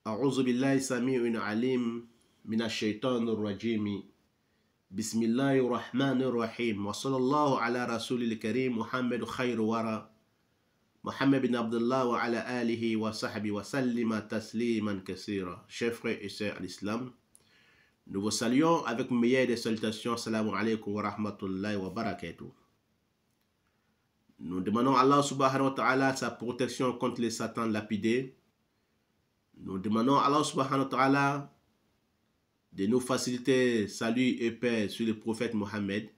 أعوذ بالله السميع العليم من الشيطان الرجيم بسم الله الرحمن الرحيم وصلى الله على رسول الكريم محمد خير ورى محمد بن عبد الله وعلى آله وصحبه وسلم تسليما كثيرا. Chers frères et sœurs à l'islam, nous vous saluons avec meilleure des salutations. Assalamu alaikum wa rahmatullahi wa barakatuh. Nous demandons à Allah subhanahu wa ta'ala sa protection contre les satans lapidés. Nous demandons à Allah subhanahu wa ta'ala de nous faciliter salut et paix sur le prophète Mohammed,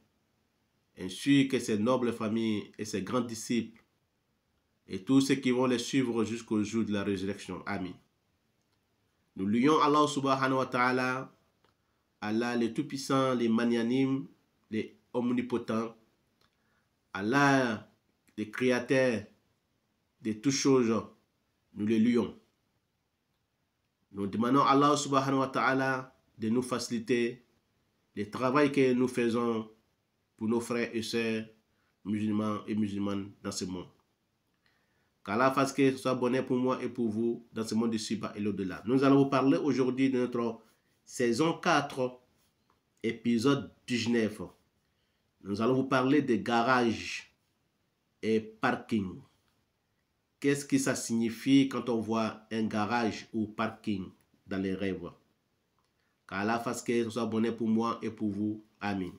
ainsi que ses nobles familles et ses grands disciples, et tous ceux qui vont les suivre jusqu'au jour de la résurrection. Amin. Nous louons Allah subhanahu wa ta'ala, Allah le Tout-Puissant, le Magnanime, le Omnipotent, Allah le Créateur de toutes choses. Nous le louons. Nous demandons à Allah subhanahu wa ta'ala de nous faciliter le travail que nous faisons pour nos frères et sœurs musulmans et musulmanes dans ce monde. Qu'Allah fasse que ce soit bonheur pour moi et pour vous dans ce monde ici-bas et l'au-delà. Nous allons vous parler aujourd'hui de notre saison 4, épisode 19. Nous allons vous parler de garage et parking. Qu'est-ce que ça signifie quand on voit un garage ou parking dans les rêves? Qu'Allah fasse que ce soit bonheur pour moi et pour vous. Amin.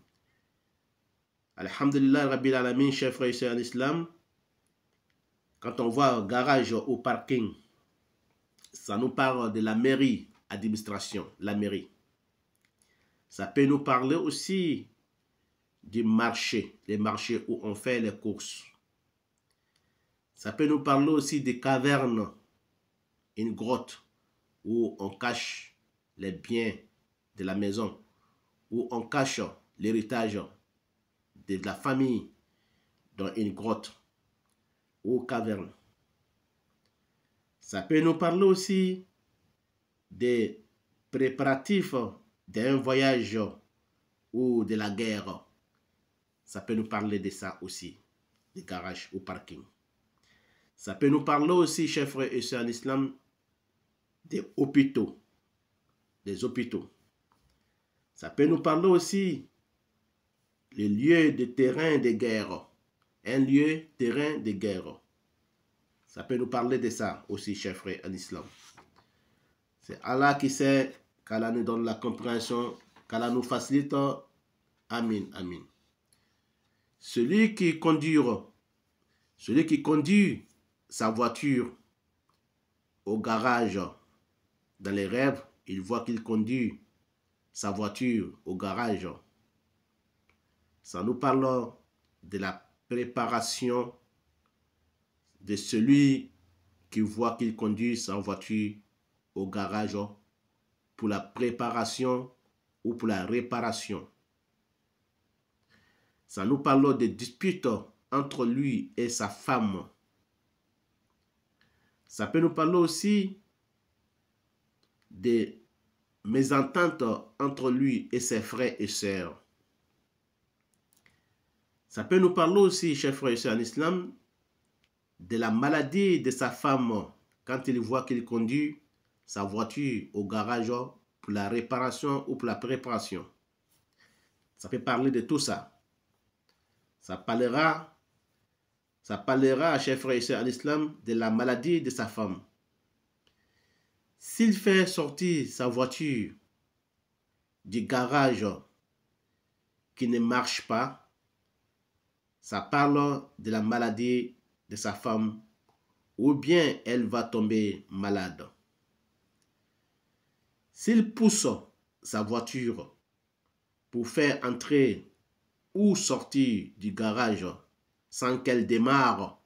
Alhamdulillah Rabbil Alamin, chers frères et sœurs en islam. Quand on voit garage ou parking, ça nous parle de la mairie, administration, la mairie. Ça peut nous parler aussi du marché, les marchés où on fait les courses. Ça peut nous parler aussi des cavernes, une grotte où on cache les biens de la maison, où on cache l'héritage de la famille dans une grotte ou caverne. Ça peut nous parler aussi des préparatifs d'un voyage ou de la guerre. Ça peut nous parler de ça aussi, des garages ou parking. Ça peut nous parler aussi, chers frères et sœurs en islam, des hôpitaux. Des hôpitaux. Ça peut nous parler aussi les lieux de terrain de guerre. Un lieu, terrain de guerre. Ça peut nous parler de ça aussi, chers frères en islam. C'est Allah qui sait, qu'Allah nous donne la compréhension, qu'Allah nous facilite. Amin, amin. Celui qui conduit sa voiture au garage dans les rêves, il voit qu'il conduit sa voiture au garage. Ça nous parle de la préparation de celui qui voit qu'il conduit sa voiture au garage pour la préparation ou pour la réparation. Ça nous parle de disputes entre lui et sa femme. Ça peut nous parler aussi des mésententes entre lui et ses frères et sœurs. Ça peut nous parler aussi, chers frères et sœurs en islam, de la maladie de sa femme quand il voit qu'il conduit sa voiture au garage pour la réparation ou pour la préparation. Ça peut parler de tout ça. Ça parlera, chers frères et sœurs en islam, de la maladie de sa femme. S'il fait sortir sa voiture du garage qui ne marche pas, ça parle de la maladie de sa femme, ou bien elle va tomber malade. S'il pousse sa voiture pour faire entrer ou sortir du garage sans qu'elle démarre,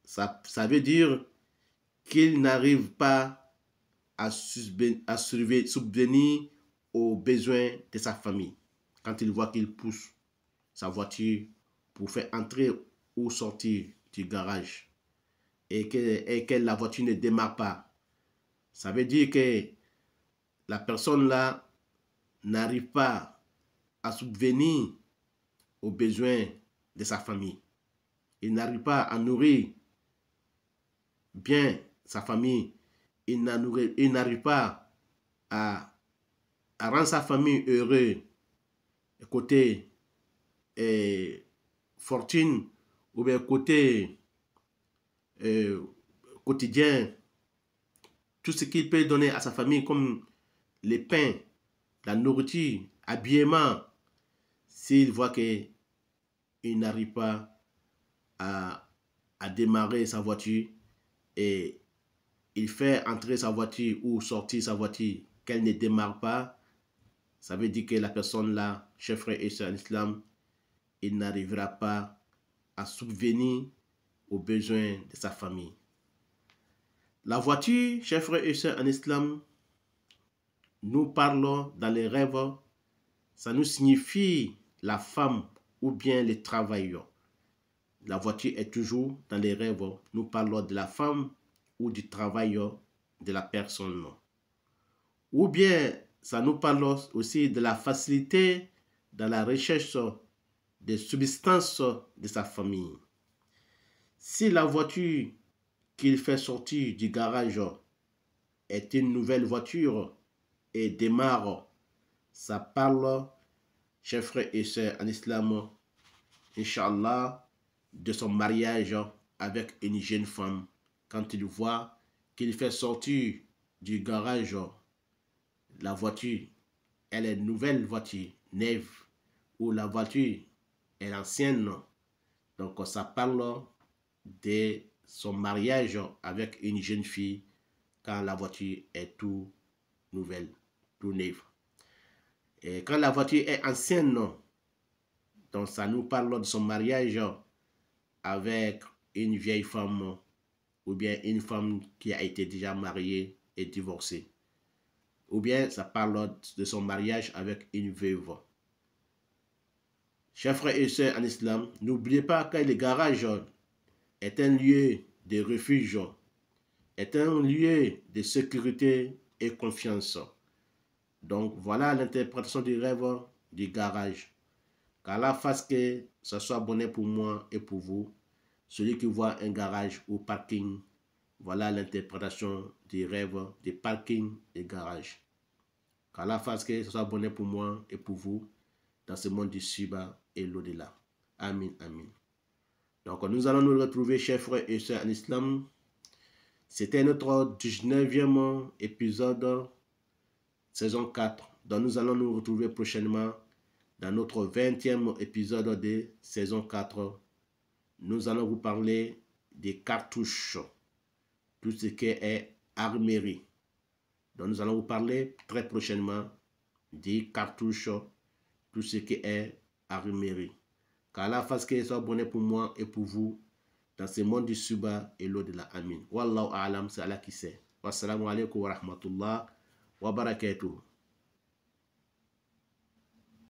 ça veut dire qu'il n'arrive pas à subvenir aux besoins de sa famille. Quand il voit qu'il pousse sa voiture pour faire entrer ou sortir du garage et que la voiture ne démarre pas, ça veut dire que la personne là n'arrive pas à subvenir aux besoins de sa famille. Il n'arrive pas à nourrir bien sa famille il n'arrive pas à rendre sa famille heureuse, côté fortune ou bien côté quotidien, tout ce qu'il peut donner à sa famille comme les pains, la nourriture, habillement, s'il voit qu'il n'arrive pas à démarrer sa voiture et il fait entrer sa voiture ou sortir sa voiture, qu'elle ne démarre pas, ça veut dire que la personne là, chers frères et sœurs en islam, il n'arrivera pas à subvenir aux besoins de sa famille. La voiture, chers frères et sœurs en islam, nous parlons dans les rêves, ça nous signifie la femme ou bien les travailleurs. La voiture est toujours dans les rêves, nous parlons de la femme ou du travailleur de la personne. Ou bien, ça nous parle aussi de la facilité dans la recherche des subsistances de sa famille. Si la voiture qu'il fait sortir du garage est une nouvelle voiture et démarre, ça parle, chers frères et sœurs en islam, Inch'Allah, de son mariage avec une jeune femme. Quand il voit qu'il fait sortir du garage la voiture, elle est une nouvelle voiture, neuve, ou la voiture est ancienne. Donc ça parle de son mariage avec une jeune fille quand la voiture est tout nouvelle, tout neuve. Et quand la voiture est ancienne, donc ça nous parle de son mariage avec une vieille femme ou bien une femme qui a été déjà mariée et divorcée. Ou bien ça parle de son mariage avec une veuve. Chers frères et sœurs en islam, n'oubliez pas que le garage est un lieu de refuge, est un lieu de sécurité et confiance. Donc voilà l'interprétation du rêve du garage. Qu'Allah fasse que ce soit bonheur pour moi et pour vous. Celui qui voit un garage ou parking, voilà l'interprétation du rêve du parking et garage. Qu'Allah fasse que ce soit bonheur pour moi et pour vous dans ce monde du Suba et l'au-delà. Amin, amin. Donc nous allons nous retrouver, chers frères et sœurs en islam. C'était notre 19e épisode, saison 4. Donc nous allons nous retrouver prochainement dans notre 20e épisode de saison 4. Nous allons vous parler des cartouches, tout ce qui est armerie. Donc nous allons vous parler très prochainement des cartouches, tout ce qui est armerie. Qu'Allah fasse que ce soit bonheur pour moi et pour vous dans ce monde du Suba et l'au-delà. Amin. Wallahu a'lam, c'est Allah qui sait. Wassalamu alaikum wa rahmatullah wa barakatuh.